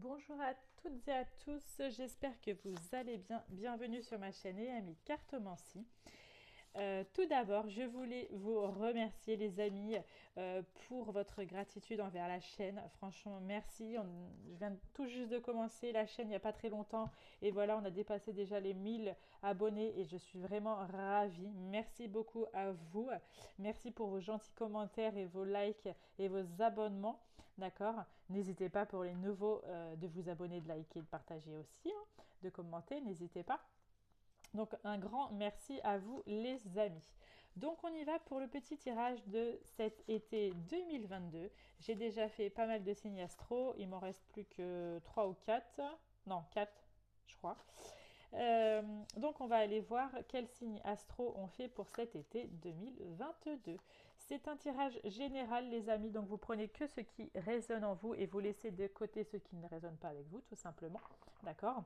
Bonjour à toutes et à tous, j'espère que vous allez bien. Bienvenue sur ma chaîne et amis Cartomancie. Tout d'abord, je voulais vous remercier les amis pour votre gratitude envers la chaîne. Franchement, merci. Je viens tout juste de commencer la chaîne il n'y a pas très longtemps et voilà, on a dépassé déjà les 1000 abonnés et je suis vraiment ravie. Merci beaucoup à vous. Merci pour vos gentils commentaires et vos likes et vos abonnements. D'accord? N'hésitez pas pour les nouveaux de vous abonner, de liker, de partager aussi, hein, de commenter. N'hésitez pas. Donc un grand merci à vous les amis. Donc on y va pour le petit tirage de cet été 2022. J'ai déjà fait pas mal de signes astro, il m'en reste plus que 3 ou 4. Non, 4 je crois. Donc on va aller voir quels signes astro on fait pour cet été 2022. C'est un tirage général les amis, donc vous prenez que ce qui résonne en vous et vous laissez de côté ce qui ne résonne pas avec vous tout simplement. D'accord?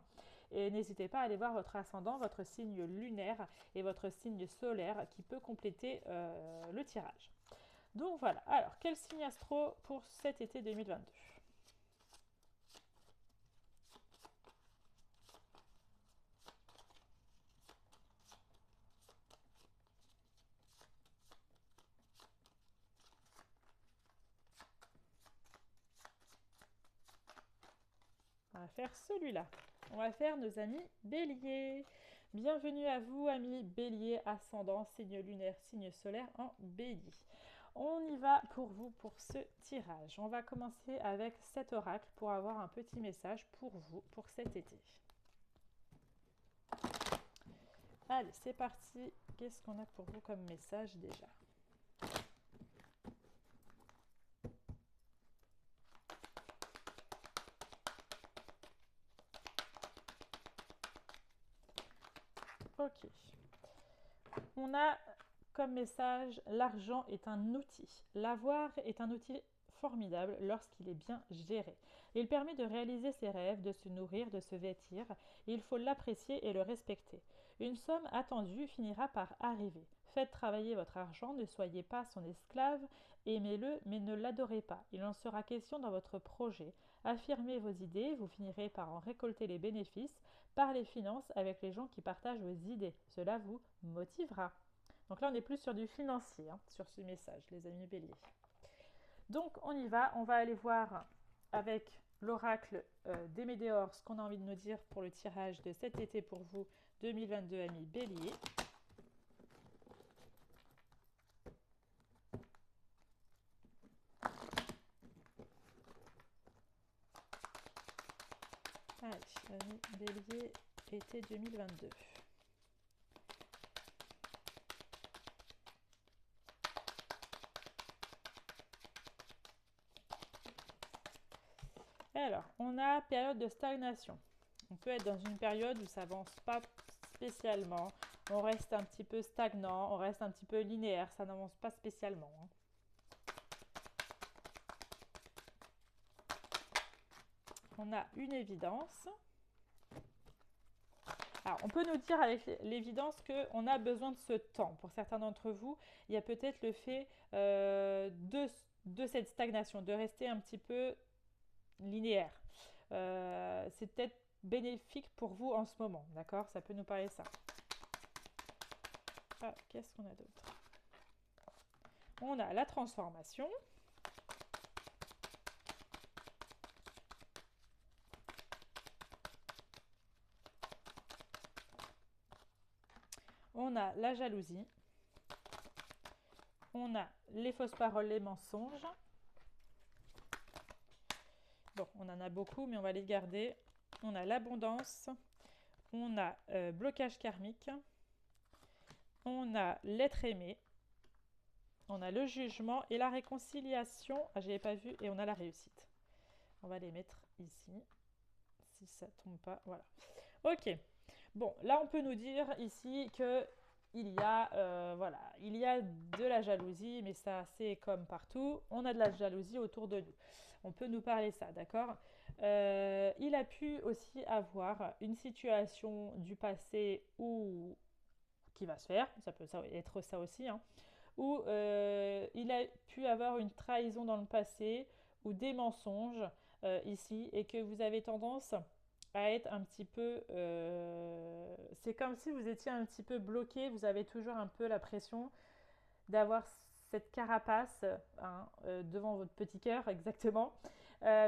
Et n'hésitez pas à aller voir votre ascendant, votre signe lunaire et votre signe solaire qui peut compléter le tirage. Donc voilà, alors quel signe astro pour cet été 2022? On va faire celui-là. On va faire nos amis béliers. Bienvenue à vous, amis béliers, ascendant, signe lunaire, signe solaire en bélier. On y va pour vous pour ce tirage. On va commencer avec cet oracle pour avoir un petit message pour vous pour cet été. Allez, c'est parti. Qu'est-ce qu'on a pour vous comme message déjà? Ok. On a comme message, l'argent est un outil. L'avoir est un outil formidable lorsqu'il est bien géré. Il permet de réaliser ses rêves, de se nourrir, de se vêtir. Il faut l'apprécier et le respecter. Une somme attendue finira par arriver. Faites travailler votre argent, ne soyez pas son esclave, aimez-le, mais ne l'adorez pas. Il en sera question dans votre projet. Affirmez vos idées, vous finirez par en récolter les bénéfices. Parlez finances avec les gens qui partagent vos idées. Cela vous motivera. Donc là, on est plus sur du financier, hein, sur ce message, les amis béliers. Donc, on y va. On va aller voir avec l'oracle des Médéors ce qu'on a envie de nous dire pour le tirage de cet été pour vous, 2022, amis béliers. Allez, amis béliers, été 2022. Alors, on a période de stagnation. On peut être dans une période où ça n'avance pas spécialement. On reste un petit peu stagnant, on reste un petit peu linéaire, ça n'avance pas spécialement. Hein. On a une évidence. Alors, on peut nous dire avec l'évidence qu'on a besoin de ce temps. Pour certains d'entre vous, il y a peut-être le fait de cette stagnation, de rester un petit peu linéaire. C'est peut-être bénéfique pour vous en ce moment, d'accord? Ça peut nous parler ça. Ah, qu'est-ce qu'on a d'autre? On a la transformation. On a la jalousie. On a les fausses paroles, les mensonges. Bon, on en a beaucoup, mais on va les garder. On a l'abondance. On a blocage karmique. On a l'être aimé. On a le jugement et la réconciliation. Ah, je n'avais pas vu. Et on a la réussite. On va les mettre ici. Si ça tombe pas, voilà. Ok. Bon, là, on peut nous dire ici que il y a, voilà, il y a de la jalousie, mais ça, c'est comme partout. On a de la jalousie autour de nous. On peut nous parler ça, d'accord? Il a pu aussi avoir une situation du passé où qui va se faire, ça peut être ça aussi, hein, où il a pu avoir une trahison dans le passé ou des mensonges ici et que vous avez tendance à être un petit peu... c'est comme si vous étiez un petit peu bloqué, vous avez toujours un peu la pression d'avoir cette carapace hein, devant votre petit cœur, exactement.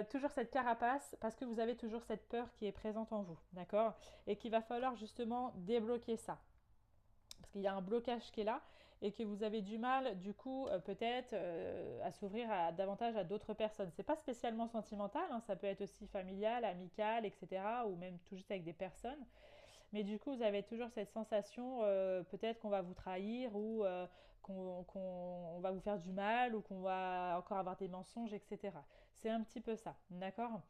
Toujours cette carapace parce que vous avez toujours cette peur qui est présente en vous, d'accord? Et qu'il va falloir justement débloquer ça. Parce qu'il y a un blocage qui est là et que vous avez du mal, du coup, peut-être à s'ouvrir davantage à d'autres personnes. C'est pas spécialement sentimental, hein, ça peut être aussi familial, amical, etc. Ou même tout juste avec des personnes. Mais du coup, vous avez toujours cette sensation, peut-être qu'on va vous trahir ou qu'on va vous faire du mal ou qu'on va encore avoir des mensonges, etc. C'est un petit peu ça, d'accord?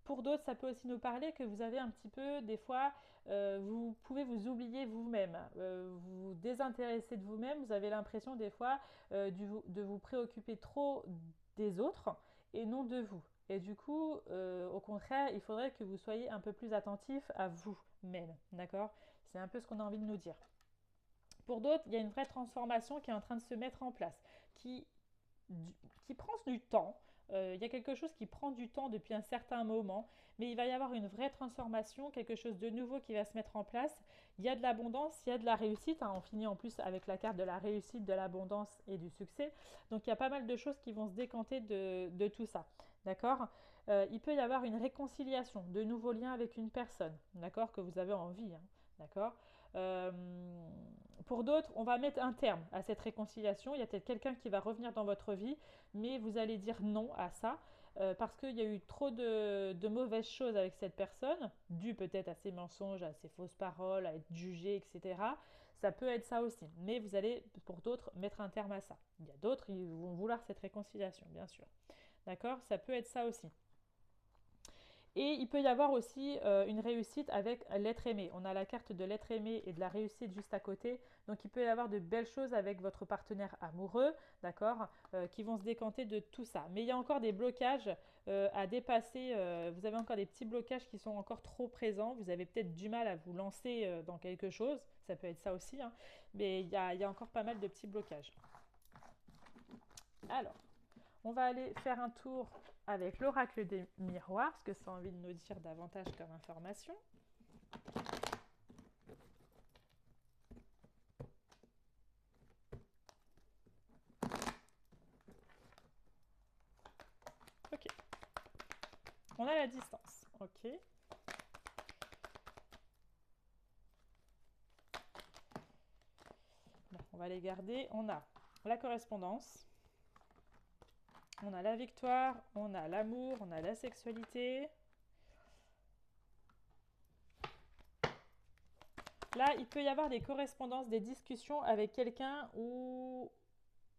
Pour d'autres, ça peut aussi nous parler que vous avez un petit peu, des fois, vous pouvez vous oublier vous-même, vous désintéresser de vous-même, vous avez l'impression des fois de vous préoccuper trop des autres et non de vous. Et du coup, au contraire, il faudrait que vous soyez un peu plus attentif à vous-même, d'accord? C'est un peu ce qu'on a envie de nous dire. Pour d'autres, il y a une vraie transformation qui est en train de se mettre en place, qui, qui prend du temps. Il y a quelque chose qui prend du temps depuis un certain moment, mais il va y avoir une vraie transformation, quelque chose de nouveau qui va se mettre en place. Il y a de l'abondance, il y a de la réussite. Hein, on finit en plus avec la carte de la réussite, de l'abondance et du succès. Donc il y a pas mal de choses qui vont se décanter de tout ça. D'accord? Il peut y avoir une réconciliation, de nouveaux liens avec une personne, d'accord, que vous avez envie, hein, d'accord. Euh, pour d'autres, on va mettre un terme à cette réconciliation. Il y a peut-être quelqu'un qui va revenir dans votre vie, mais vous allez dire non à ça parce qu'il y a eu trop de mauvaises choses avec cette personne, dû peut-être à ses mensonges, à ses fausses paroles, à être jugé, etc. Ça peut être ça aussi, mais vous allez, pour d'autres, mettre un terme à ça. Il y a d'autres, qui vont vouloir cette réconciliation, bien sûr. D'accord? Ça peut être ça aussi. Et il peut y avoir aussi une réussite avec l'être aimé. On a la carte de l'être aimé et de la réussite juste à côté. Donc il peut y avoir de belles choses avec votre partenaire amoureux, d'accord, qui vont se décanter de tout ça. Mais il y a encore des blocages à dépasser. Vous avez encore des petits blocages qui sont encore trop présents. Vous avez peut-être du mal à vous lancer dans quelque chose. Ça peut être ça aussi. Hein. Mais il y a encore pas mal de petits blocages. Alors, on va aller faire un tour avec l'oracle des miroirs, ce que ça a envie de nous dire davantage comme information. Ok. On a la distance. Ok. Bon, on va les garder. On a la correspondance. On a la victoire. On a l'amour. On a la sexualité. Là, il peut y avoir des correspondances, des discussions avec quelqu'un où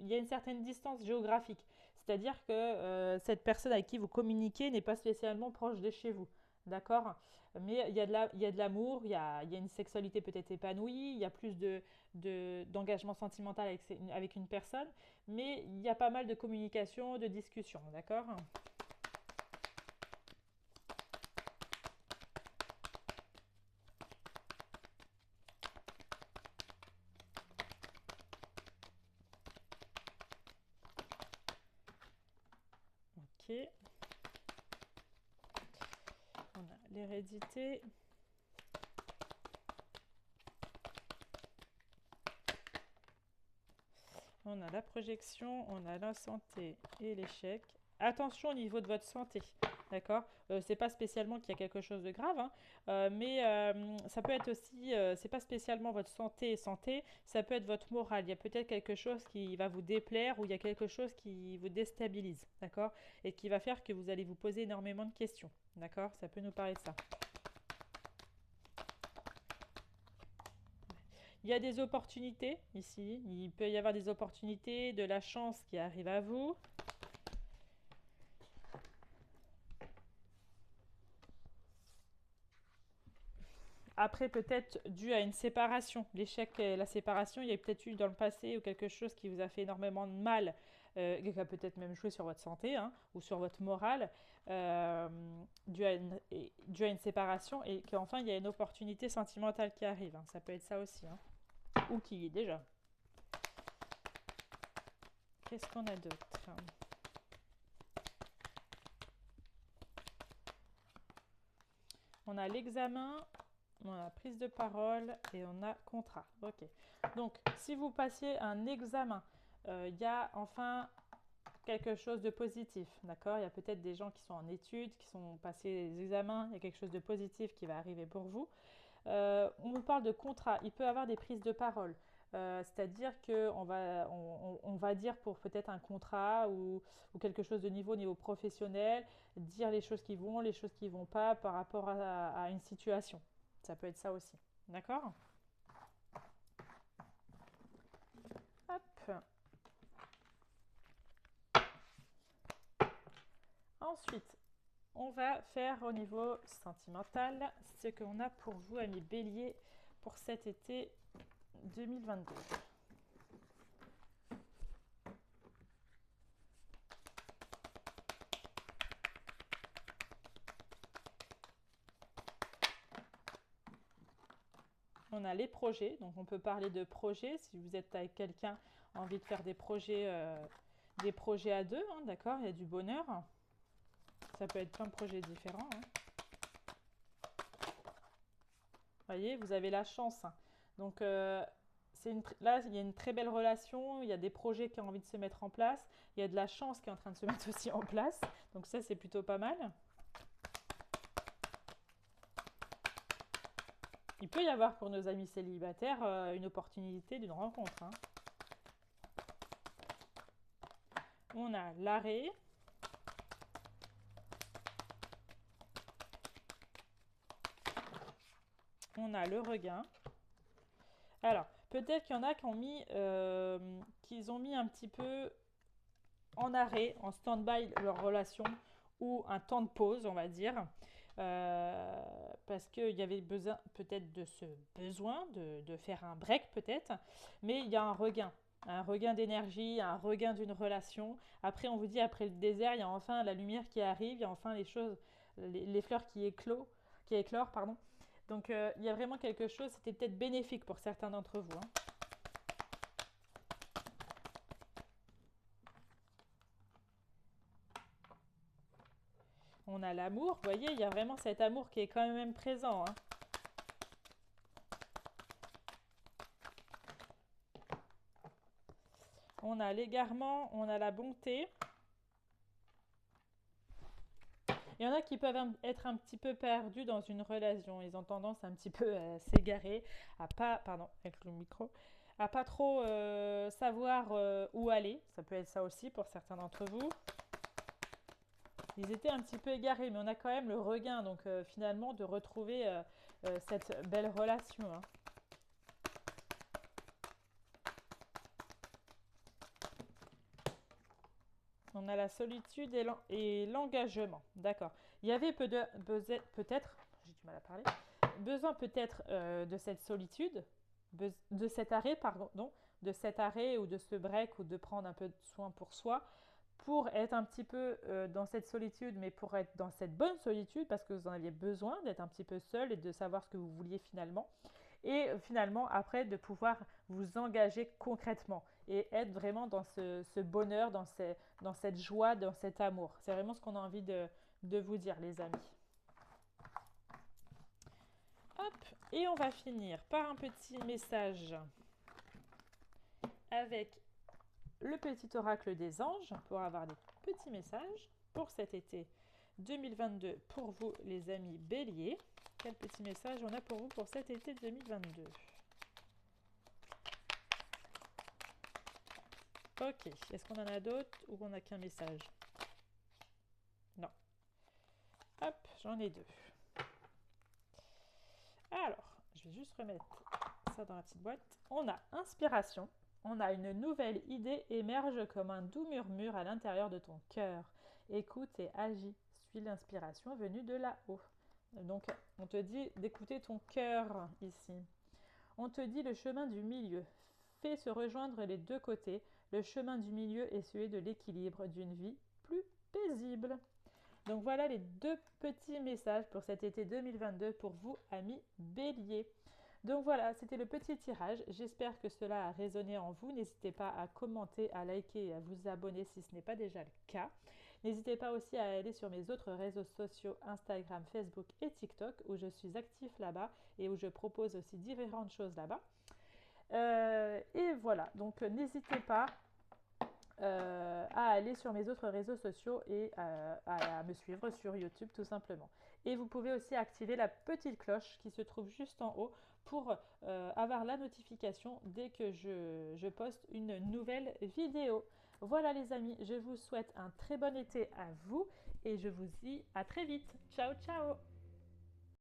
il y a une certaine distance géographique. C'est-à-dire que cette personne avec qui vous communiquez n'est pas spécialement proche de chez vous. D'accord? Mais il y a de l'amour, il y a une sexualité peut-être épanouie, il y a plus d'engagement sentimental avec une personne, mais il y a pas mal de communication, de discussion. D'accord? Ok. On a l'hérédité. On a la projection, on a la santé et l'échec. Attention au niveau de votre santé, d'accord? C'est pas spécialement qu'il y a quelque chose de grave, hein, mais ça peut être aussi, c'est pas spécialement votre santé, ça peut être votre morale. Il y a peut-être quelque chose qui va vous déplaire ou il y a quelque chose qui vous déstabilise, d'accord? Et qui va faire que vous allez vous poser énormément de questions, d'accord? Ça peut nous parler de ça. Il y a des opportunités ici. Il peut y avoir des opportunités, de la chance qui arrive à vous. Après, peut-être dû à une séparation. L'échec et la séparation, il y a peut-être eu dans le passé ou quelque chose qui vous a fait énormément de mal, qui a peut-être même joué sur votre santé hein, ou sur votre morale, dû à une séparation et qu'enfin il y a une opportunité sentimentale qui arrive. Hein. Ça peut être ça aussi. Hein. Ou qui est déjà. Qu'est-ce qu'on a d'autre? On a l'examen, on a prise de parole et on a contrat. Ok. Donc, si vous passiez un examen, il y a enfin quelque chose de positif, d'accord? Il y a peut-être des gens qui sont en études, qui sont passés les examens, il y a quelque chose de positif qui va arriver pour vous. On me parle de contrat, il peut y avoir des prises de parole. C'est-à-dire qu'on va, on va dire pour peut-être un contrat ou quelque chose de niveau professionnel, dire les choses qui vont, les choses qui ne vont pas par rapport à une situation. Ça peut être ça aussi. D'accord? Hop. Ensuite, on va faire au niveau sentimental ce qu'on a pour vous, amis Bélier, pour cet été 2022. On a les projets, donc on peut parler de projets si vous êtes avec quelqu'un, envie de faire des projets à deux, hein, d'accord? Il y a du bonheur. Ça peut être plein de projets différents. Hein. Voyez, vous avez la chance. Hein. Donc là, il y a une très belle relation, il y a des projets qui ont envie de se mettre en place, il y a de la chance qui est en train de se mettre aussi en place. Donc ça, c'est plutôt pas mal. Il peut y avoir pour nos amis célibataires une opportunité d'une rencontre. Hein. On a l'arrêt. On a le regain. Alors, peut-être qu'il y en a qui ont mis un petit peu en arrêt, en stand-by leur relation ou un temps de pause, on va dire, parce qu'il y avait besoin peut-être de ce besoin de faire un break peut-être, mais il y a un regain d'énergie, un regain d'une relation. Après, on vous dit, après le désert, il y a enfin la lumière qui arrive, il y a enfin les choses, les fleurs qui éclorent, pardon. Donc, il y a vraiment quelque chose, c'était peut-être bénéfique pour certains d'entre vous. Hein. On a l'amour, vous voyez, il y a vraiment cet amour qui est quand même présent. Hein. On a l'égarement, on a la bonté. Il y en a qui peuvent être un petit peu perdus dans une relation. Ils ont tendance un petit peu à s'égarer, à pas, pardon, avec le micro, à pas trop savoir où aller. Ça peut être ça aussi pour certains d'entre vous. Ils étaient un petit peu égarés, mais on a quand même le regain, donc finalement, de retrouver cette belle relation. Hein. On a la solitude et l'engagement. D'accord. Il y avait peut-être, j'ai du mal à parler, besoin peut-être de cette solitude, de cet arrêt, pardon, de cet arrêt ou de ce break ou de prendre un peu de soin pour soi, pour être un petit peu dans cette solitude, mais pour être dans cette bonne solitude, parce que vous en aviez besoin d'être un petit peu seul et de savoir ce que vous vouliez finalement. Et finalement, après, de pouvoir vous engager concrètement et être vraiment dans ce bonheur, dans cette joie, dans cet amour. C'est vraiment ce qu'on a envie de vous dire, les amis. Hop, et on va finir par un petit message avec le petit oracle des anges pour avoir des petits messages pour cet été 2022 pour vous, les amis béliers. Quel petit message on a pour vous pour cet été 2022? Ok, est-ce qu'on en a d'autres ou on n'a qu'un message? Non. Hop, j'en ai deux. Alors, je vais juste remettre ça dans la petite boîte. On a inspiration. On a une nouvelle idée émerge comme un doux murmure à l'intérieur de ton cœur. Écoute et agis. Suis l'inspiration venue de là-haut. Donc, on te dit d'écouter ton cœur ici. On te dit le chemin du milieu. Fais se rejoindre les deux côtés. Le chemin du milieu est celui de l'équilibre d'une vie plus paisible. Donc voilà les deux petits messages pour cet été 2022 pour vous, amis béliers. Donc voilà, c'était le petit tirage. J'espère que cela a résonné en vous. N'hésitez pas à commenter, à liker et à vous abonner si ce n'est pas déjà le cas. N'hésitez pas aussi à aller sur mes autres réseaux sociaux, Instagram, Facebook et TikTok, où je suis actif là-bas et où je propose aussi différentes choses là-bas. Et voilà, donc n'hésitez pas à aller sur mes autres réseaux sociaux et à me suivre sur YouTube tout simplement. Et vous pouvez aussi activer la petite cloche qui se trouve juste en haut pour avoir la notification dès que je poste une nouvelle vidéo. Voilà les amis, je vous souhaite un très bon été à vous et je vous dis à très vite. Ciao ciao.